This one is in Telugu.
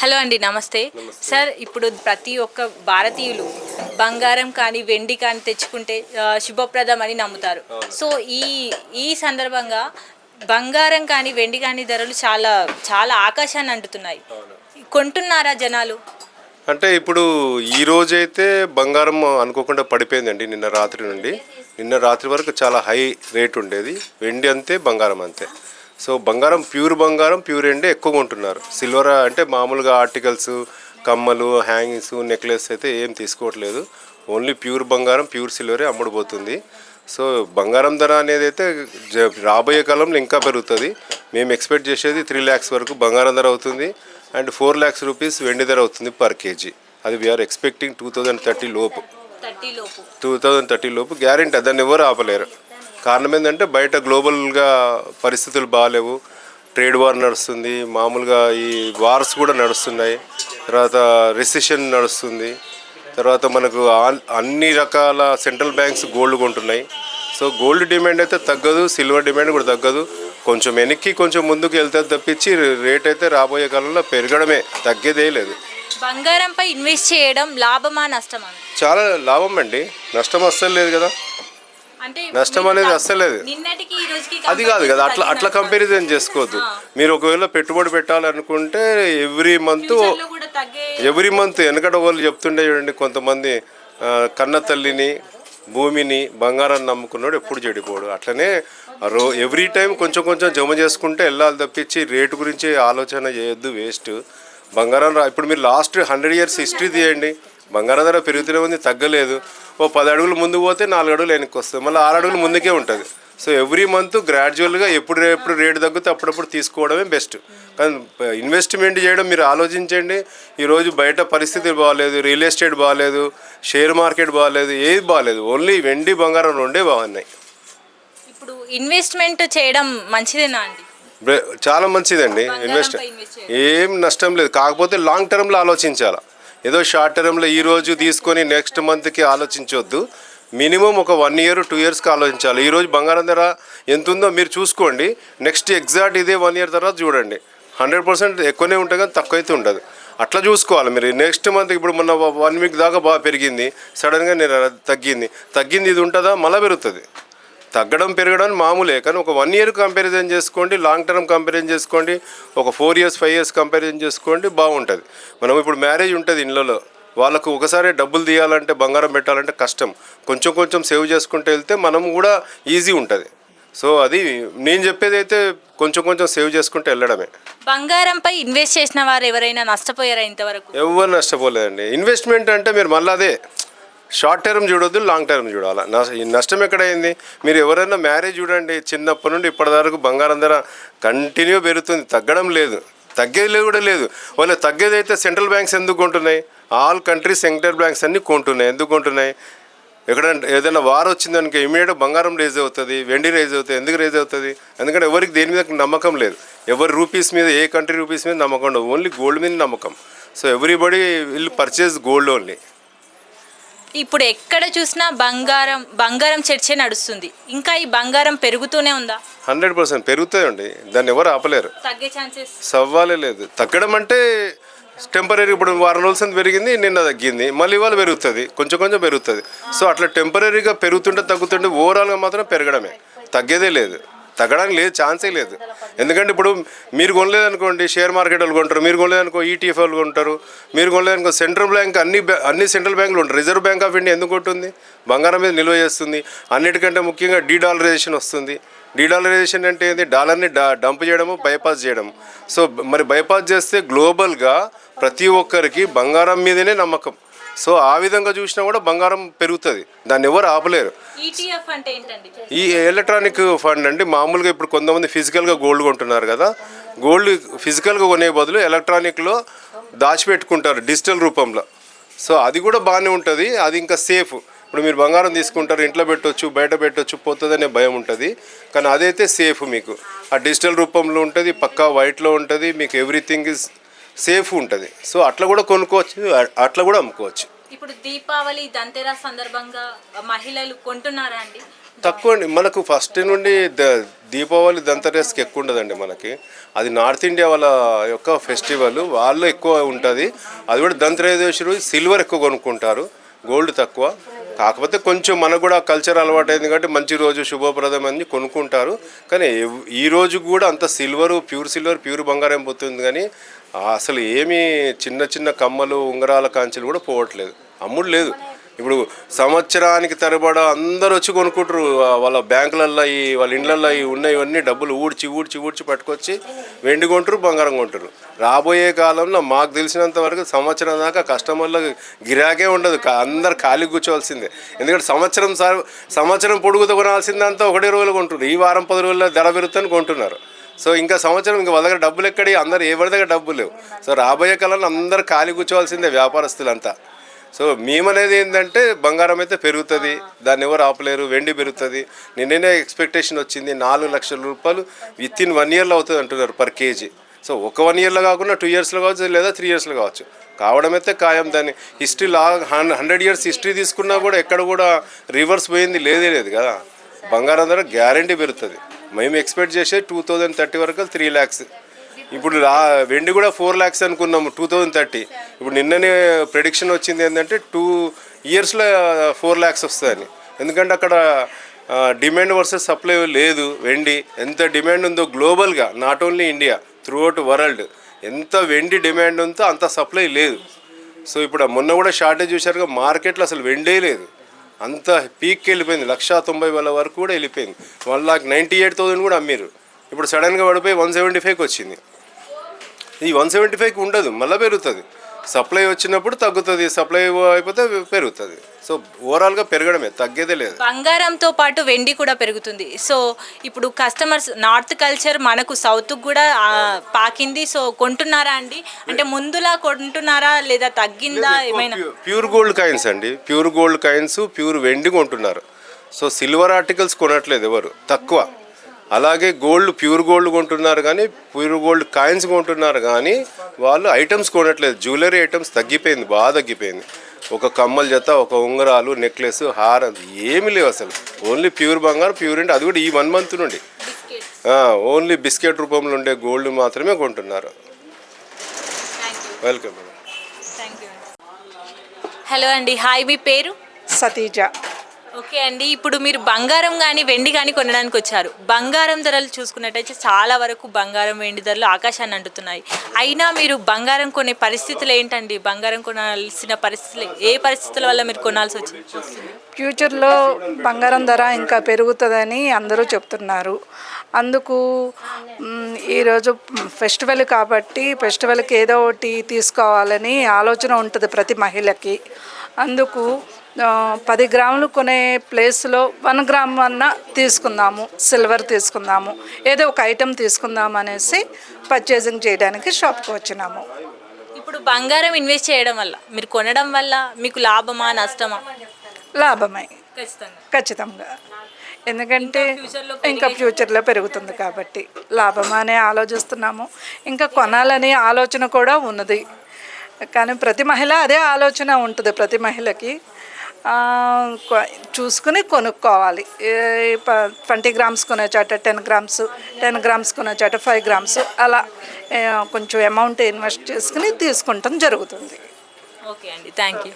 హలో అండి, నమస్తే సార్. ఇప్పుడు ప్రతి ఒక్క భారతీయులు బంగారం కానీ వెండి కానీ తెచ్చుకుంటే శుభప్రదం అని నమ్ముతారు. సో ఈ సందర్భంగా బంగారం కానీ వెండి కానీ ధరలు చాలా చాలా ఆకాశాన్ని అంటుతున్నాయి. కొంటున్నారా జనాలు? అంటే ఇప్పుడు ఈ రోజైతే బంగారం అనుకోకుండా పడిపోయిందండి. నిన్న రాత్రి వరకు చాలా హై రేట్ ఉండేది. వెండి అంతే, బంగారం అంతే. సో బంగారం ప్యూర్ వెండి ఎక్కువగా ఉంటున్నారు. సిల్వర్ అంటే మామూలుగా ఆర్టికల్స్, కమ్మలు, హ్యాంగింగ్స్, నెక్లెస్ అయితే ఏం తీసుకోవట్లేదు. ఓన్లీ ప్యూర్ బంగారం, ప్యూర్ సిల్వరే అమ్ముడుపోతుంది. సో బంగారం ధర అనేది అయితే రాబోయే కాలంలో ఇంకా పెరుగుతుంది. మేము ఎక్స్పెక్ట్ చేసేది 3 lakhs వరకు బంగారం ధర అవుతుంది అండ్ 4 lakhs రూపీస్ వెండి ధర అవుతుంది పర్ కేజీ. అది వీఆర్ ఎక్స్పెక్టింగ్ 2030 లోపు గ్యారెంటీ. దాన్ని ఎవరు ఆపలేరు. కారణం ఏంటంటే బయట గ్లోబల్గా పరిస్థితులు బాగాలేవు. ట్రేడ్ వార్ నడుస్తుంది, మామూలుగా ఈ వార్స్ కూడా నడుస్తున్నాయి, తర్వాత రిసెషన్ నడుస్తుంది, తర్వాత మనకు అన్ని రకాల సెంట్రల్ బ్యాంక్స్ గోల్డ్ కొంటున్నాయి. సో గోల్డ్ డిమాండ్ అయితే తగ్గదు, సిల్వర్ డిమాండ్ కూడా తగ్గదు. కొంచెం వెనక్కి కొంచెం ముందుకు వెళ్తే తప్పించి రేట్ అయితే రాబోయే కాలంలో పెరగడమే, తగ్గేదే లేదు. బంగారంపై ఇన్వెస్ట్ చేయడం లాభమా నష్టమా? చాలా లాభం అండి, నష్టం అస్సలు లేదు కదా. నష్టం అనేది అస్సలు లేదు. అది కాదు కదా, అట్లా కంపారిజన్ చేసుకోవద్దు. మీరు ఒకవేళ పెట్టుబడి పెట్టాలనుకుంటే ఎవ్రీ మంత్ వెనకట వాళ్ళు చెప్తుండే చూడండి, కొంతమంది కన్న తల్లిని, భూమిని, బంగారాన్ని నమ్ముకున్నాడు ఎప్పుడు చెడిపోడు. అట్లనే ఎవ్రీ టైం కొంచెం జమ చేసుకుంటే వెళ్ళాలి తప్పించి రేటు గురించి ఆలోచన చేయొద్దు, వేస్ట్. బంగారం ఇప్పుడు మీరు లాస్ట్ 100 years హిస్టరీ తీయండి, బంగారం ధర పెరుగుతూనే ఉంది, తగ్గలేదు. ఓ 10 అడుగులు ముందుకు పోతే 4 అడుగులు వెనక్కి వస్తుంది, మళ్ళీ 6 అడుగులు ముందుకే ఉంటుంది. సో ఎవ్రీ మంత్ గ్రాడ్యువల్గా ఎప్పుడు రేటు తగ్గితే అప్పుడప్పుడు తీసుకోవడమే బెస్ట్. కానీ ఇన్వెస్ట్మెంట్ చేయడం మీరు ఆలోచించండి. ఈరోజు బయట పరిస్థితి బాగాలేదు, రియల్ ఎస్టేట్ బాగాలేదు, షేర్ మార్కెట్ బాగాలేదు, ఏది బాగాలేదు. ఓన్లీ వెండి, బంగారం రెండే బాగున్నాయి. ఇప్పుడు ఇన్వెస్ట్మెంట్ చేయడం మంచిదేనా అండి? చాలా మంచిదండి. ఏం నష్టం లేదు. కాకపోతే లాంగ్ టర్మ్లో ఆలోచించాలి. ఏదో షార్ట్ టర్మ్లో ఈరోజు తీసుకొని నెక్స్ట్ మంత్కి ఆలోచించవద్దు. మినిమం ఒక 1 year 2 yearsకి ఆలోచించాలి. ఈరోజు బంగారం ధర ఎంత ఉందో మీరు చూసుకోండి, నెక్స్ట్ ఎగ్జాక్ట్ ఇదే 1 year తర్వాత చూడండి. 100% ఎక్కువనే ఉంటుంది కానీ తక్కువ అయితే ఉండదు. అట్లా చూసుకోవాలి మీరు. నెక్స్ట్ మంత్ ఇప్పుడు మొన్న 1 week దాకా బాగా పెరిగింది, సడన్గా నేను తగ్గింది ఇది ఉంటుందా? మళ్ళీ పెరుగుతుంది. తగ్గడం పెరగడం మామూలే, కానీ ఒక 1 year కంపారిజన్ చేసుకోండి, లాంగ్ టర్మ్ కంపారిజన్ చేసుకోండి, ఒక 4 years 5 years కంపారిజన్ చేసుకోండి, బాగుంటుంది. మనం ఇప్పుడు మ్యారేజ్ ఉంటుంది ఇళ్ళలో, వాళ్ళకు ఒకసారి డబ్బులు తీయాలంటే, బంగారం పెట్టాలంటే కష్టం. కొంచెం సేవ్ చేసుకుంటూ వెళ్తే మనం కూడా ఈజీ ఉంటుంది. సో అది నేను చెప్పేది అయితే కొంచెం సేవ్ చేసుకుంటూ వెళ్ళడమే. బంగారంపై ఇన్వెస్ట్ చేసిన వారు ఎవరైనా నష్టపోయారా ఇంతవరకు? ఎవరు నష్టపోలేదండి. ఇన్వెస్ట్మెంట్ అంటే మీరు మళ్ళీ అదే షార్ట్ టర్మ్ చూడొద్దు, లాంగ్ టర్మ్ చూడాలి. నష్టం ఎక్కడైంది? మీరు ఎవరైనా మ్యారేజ్ చూడండి, చిన్నప్పటి నుండి ఇప్పటివరకు బంగారం ధర కంటిన్యూ పెరుగుతుంది, తగ్గడం లేదు, తగ్గేది కూడా లేదు. వాళ్ళు తగ్గేది అయితే సెంట్రల్ బ్యాంక్స్ ఎందుకు కొంటున్నాయి? ఆల్ కంట్రీస్ సెంట్రల్ బ్యాంక్స్ అన్నీ కొంటున్నాయి. ఎందుకు కొంటున్నాయి? ఎక్కడంటే ఏదైనా వార్ వచ్చిందనుకో ఇమీడియట్గా బంగారం రేజ్ అవుతుంది, వెండి రేజ్ అవుతుంది. ఎందుకు రేజ్ అవుతుంది? ఎందుకంటే ఎవరికి దేని మీద నమ్మకం లేదు. ఎవరి రూపీస్ మీద, ఏ కంట్రీ రూపీస్ మీద నమ్మకం ఉండదు, ఓన్లీ గోల్డ్ మీద నమ్మకం. So everybody will purchase gold only. ఇప్పుడు ఎక్కడ చూసినా బంగారం చర్చే నడుస్తుంది. ఇంకా ఈ బంగారం పెరుగుతూనే ఉందా? 100% పెరుగుతాయండి, దాన్ని ఎవరు ఆపలేరు. తగ్గే ఛాన్సెస్ సవ్వాలే లేదు. తగ్గడం అంటే టెంపరీ. ఇప్పుడు 1 వారం రోజులు పెరిగింది, నిన్న తగ్గింది, మళ్ళీ ఇవాళ పెరుగుతుంది, కొంచెం పెరుగుతుంది. సో అట్లా టెంపరీగా పెరుగుతుంటే ఓవరాల్గా మాత్రం పెరగడమే, తగ్గేదే లేదు. తగ్గడానికి లేదు, ఛాన్సే లేదు. ఎందుకంటే ఇప్పుడు మీరు కొనలేదనుకోండి, షేర్ మార్కెట్ వాళ్ళు కొంటారు. మీరు కొనలేదనుకో ETF వాళ్ళు కొంటారు. మీరు కొనలేదనుకో సెంట్రల్ బ్యాంక్, అన్ని సెంట్రల్ బ్యాంకులు ఉంటారు. రిజర్వ్ బ్యాంక్ ఆఫ్ ఇండియా ఎందుకు ఉంటుంది? బంగారం మీద నిల్వ చేస్తుంది. అన్నిటికంటే ముఖ్యంగా డీడాలరైజేషన్ వస్తుంది. డీడాలరైజేషన్ అంటే ఏంటి? డాలర్ని డంప్ చేయడము, బైపాస్ చేయడము. సో మరి బైపాస్ చేస్తే గ్లోబల్గా ప్రతి ఒక్కరికి బంగారం మీదనే నమ్మకం. సో ఆ విధంగా చూసినా కూడా బంగారం పెరుగుతుంది, దాన్ని ఎవరు ఆపలేరు. ETF అంటే ఏంటండి? ఈ ఎలక్ట్రానిక్ ఫండ్ అంటే మామూలుగా ఇప్పుడు కొంతమంది ఫిజికల్గా గోల్డ్ కొంటున్నారు కదా, గోల్డ్ ఫిజికల్గా కొనే బదులు ఎలక్ట్రానిక్లో దాచిపెట్టుకుంటారు డిజిటల్ రూపంలో. సో అది కూడా బాగానే ఉంటుంది, అది ఇంకా సేఫ్. ఇప్పుడు మీరు బంగారం తీసుకుంటారు, ఇంట్లో పెట్టవచ్చు, బయట పెట్టవచ్చు, పోతుందనే భయం ఉంటుంది. కానీ అదైతే సేఫ్, మీకు ఆ డిజిటల్ రూపంలో ఉంటుంది, పక్కా వైట్లో ఉంటుంది, మీకు ఎవ్రీథింగ్ ఇస్ సేఫ్ ఉంటుంది. సో అట్లా కూడా కొనుక్కోవచ్చు, అట్లా కూడా అమ్ముకోవచ్చు. ఇప్పుడు దీపావళి, ధన్తెరస్ సందర్భంగా మహిళలు కొంటున్నారా అండి? తక్కువ అండి. మనకు ఫస్ట్ నుండి దీపావళి దంతరేస్కి ఎక్కువ ఉండదండి మనకి. అది నార్త్ ఇండియా వాళ్ళ యొక్క ఫెస్టివల్, వాళ్ళు ఎక్కువ ఉంటుంది. అది కూడా దంతరేదశి రోజు సిల్వర్ ఎక్కువ కొనుక్కుంటారు, గోల్డ్ తక్కువ. కాకపోతే కొంచెం మనకు కూడా కల్చర్ అలవాటు అయింది కాబట్టి మంచి రోజు శుభప్రదం అని కొనుక్కుంటారు. కానీ ఈ రోజు కూడా అంత సిల్వరు, ప్యూర్ బంగారం పోతుంది. కానీ అసలు ఏమీ చిన్న చిన్న కమ్మలు, ఉంగరాల కాంచెలు కూడా పోవట్లేదు, అమ్ముడు లేదు. ఇప్పుడు సంవత్సరానికి తరబడా అందరు వచ్చి కొనుక్కుంటారు. వాళ్ళ బ్యాంకులల్లో వాళ్ళ ఇండ్లల్లో ఉన్నవన్నీ డబ్బులు ఊడ్చి పట్టుకొచ్చి వెండి కొంటారు, బంగారం కొంటారు. రాబోయే కాలంలో మాకు తెలిసినంత వరకు సంవత్సరం దాకా కస్టమర్లకు గిరాకే ఉండదు, అందరు ఖాళీ కూర్చోవాల్సిందే. ఎందుకంటే సంవత్సరం పొడుగుతో కొనాల్సిందంతా ఒకటే రోజులు కొంటున్నారు. ఈ వారం 10 రోజుల్లో ధర పెరుగుతుందని కొంటున్నారు. సో ఇంకా సంవత్సరం ఇంకా వాళ్ళ దగ్గర డబ్బులు ఎక్కడి, అందరు ఎవరి దగ్గర డబ్బులు లేవు. సో రాబోయే కాలంలో అందరు ఖాళీ కూర్చోవాల్సిందే వ్యాపారస్తులంతా. సో మేమనేది ఏంటంటే బంగారం అయితే పెరుగుతుంది, దాన్ని ఎవరు ఆపలేరు. వెండి పెరుగుతుంది. నిన్ననే ఎక్స్పెక్టేషన్ వచ్చింది 4 లక్షల రూపాయలు విత్ ఇన్ 1 ఇయర్లో అవుతుంది అంటున్నారు పర్ కేజీ. సో ఒక 1 ఇయర్లో కాకుండా 2 ఇయర్స్లో కావచ్చు, లేదా 3 ఇయర్స్లో కావచ్చు. కావడం అయితే ఖాయం. దాన్ని హిస్టరీ 100 ఇయర్స్ హిస్టరీ తీసుకున్నా కూడా ఎక్కడ కూడా రివర్స్ పోయింది లేదు కదా. బంగారం ధర గ్యారంటీ పెరుగుతుంది. మేము ఎక్స్పెక్ట్ చేసే 2030 వరకు 3 lakhs. ఇప్పుడు వెండి కూడా 4 lakhs అనుకున్నాము 2030. ఇప్పుడు నిన్ననే ప్రెడిక్షన్ వచ్చింది ఏంటంటే 2 ఇయర్స్లో 4 lakhs వస్తుందని. ఎందుకంటే అక్కడ డిమాండ్ వర్సెస్ సప్లై లేదు. వెండి ఎంత డిమాండ్ ఉందో గ్లోబల్గా, not only India, throughout world ఎంత వెండి డిమాండ్ ఉందో అంత సప్లై లేదు. సో ఇప్పుడు మొన్న కూడా షార్టేజ్ చూసారుగా, మార్కెట్లో అసలు వెండే లేదు, అంత పీక్కి వెళ్ళిపోయింది. 1,90,000 వరకు కూడా వెళ్ళిపోయింది. 1,98,000 కూడా అమ్మారు. ఇప్పుడు సడన్గా పడిపోయి 175కి వచ్చింది. ఈ 175కి ఉండదు, మళ్ళీ పెరుగుతుంది. సప్లై వచ్చినప్పుడు తగ్గుతుంది, సప్లై అయిపోతే పెరుగుతుంది. సో ఓవరాల్గా పెరగడమే, తగ్గేదే లేదు. బంగారంతో పాటు వెండి కూడా పెరుగుతుంది. సో ఇప్పుడు కస్టమర్స్ నార్త్ కల్చర్ మనకు సౌత్కి కూడా పాకింది. సో కొంటున్నారా అండి? అంటే ముందులా కొంటున్నారా లేదా తగ్గిందా ఏమైనా? ప్యూర్ గోల్డ్ కాయిన్స్ అండి, ప్యూర్ గోల్డ్ కాయిన్స్, ప్యూర్ వెండి కొంటున్నారు. సో సిల్వర్ ఆర్టికల్స్ కొనట్లేదు ఎవరు, తక్కువ. అలాగే ప్యూర్ గోల్డ్ కొంటున్నారు, కానీ ప్యూర్ గోల్డ్ కాయిన్స్ కొంటున్నారు, కానీ వాళ్ళు ఐటమ్స్ కొనట్లేదు. జ్యువెలరీ ఐటమ్స్ తగ్గిపోయింది, బాగా తగ్గిపోయింది. ఒక కమ్మల జత, ఒక ఉంగరాలు, నెక్లెస్, హారం ఏమి లేవు అసలు. ఓన్లీ ప్యూర్ బంగారం, ప్యూర్ అంటే అది కూడా ఈ 1 month నుండి ఓన్లీ బిస్కెట్ రూపంలో ఉండే గోల్డ్ మాత్రమే కొంటున్నారు. వెల్కమ్. హలో అండి, హాయ్, మీ పేరు? సతీజ. ఓకే అండి, ఇప్పుడు మీరు బంగారం కానీ వెండి కానీ కొనడానికి వచ్చారు. బంగారం ధరలు చూసుకున్నట్టయితే చాలా వరకు బంగారం వెండి ధరలు ఆకాశాన్ని అంటున్నాయి. అయినా మీరు బంగారం కొనే పరిస్థితులు ఏంటండి? బంగారం కొనాల్సిన పరిస్థితులు ఏ పరిస్థితుల వల్ల మీరు కొనాల్సి వచ్చింది? ఫ్యూచర్లో బంగారం ధర ఇంకా పెరుగుతుందని అందరూ చెప్తున్నారు. అందుకు ఈరోజు ఫెస్టివల్ కాబట్టి ఫెస్టివల్కి ఏదో ఒకటి తీసుకోవాలని ఆలోచన ఉంటుంది ప్రతి మహిళకి. అందుకు 10 గ్రాములు కొనే ప్లేస్లో 1 గ్రామ్ అన్నా తీసుకుందాము, సిల్వర్ తీసుకుందాము, ఏదో ఒక ఐటెం తీసుకుందాం అనేసి పర్చేసింగ్ చేయడానికి షాప్కి వచ్చినాము. ఇప్పుడు బంగారం ఇన్వెస్ట్ చేయడం వల్ల, మీరు కొనడం వల్ల మీకు లాభమా నష్టమా? లాభమే ఖచ్చితంగా. ఎందుకంటే ఇంకా ఫ్యూచర్లో పెరుగుతుంది కాబట్టి లాభమనే ఆలోచిస్తున్నాము. ఇంకా కొనాలనే ఆలోచన కూడా ఉన్నది. కానీ ప్రతి మహిళ అదే ఆలోచన ఉంటుంది. ప్రతి మహిళకి చూసుకుని కొనుక్కోవాలి. 20 గ్రామ్స్ కొనే చాట 10 గ్రామ్స్, 10 గ్రామ్స్ కొనే చాట 5 గ్రామ్స్, అలా కొంచెం అమౌంట్ ఇన్వెస్ట్ చేసుకుని తీసుకుంటాం జరుగుతుంది. ఓకే అండి, థ్యాంక్ యూ.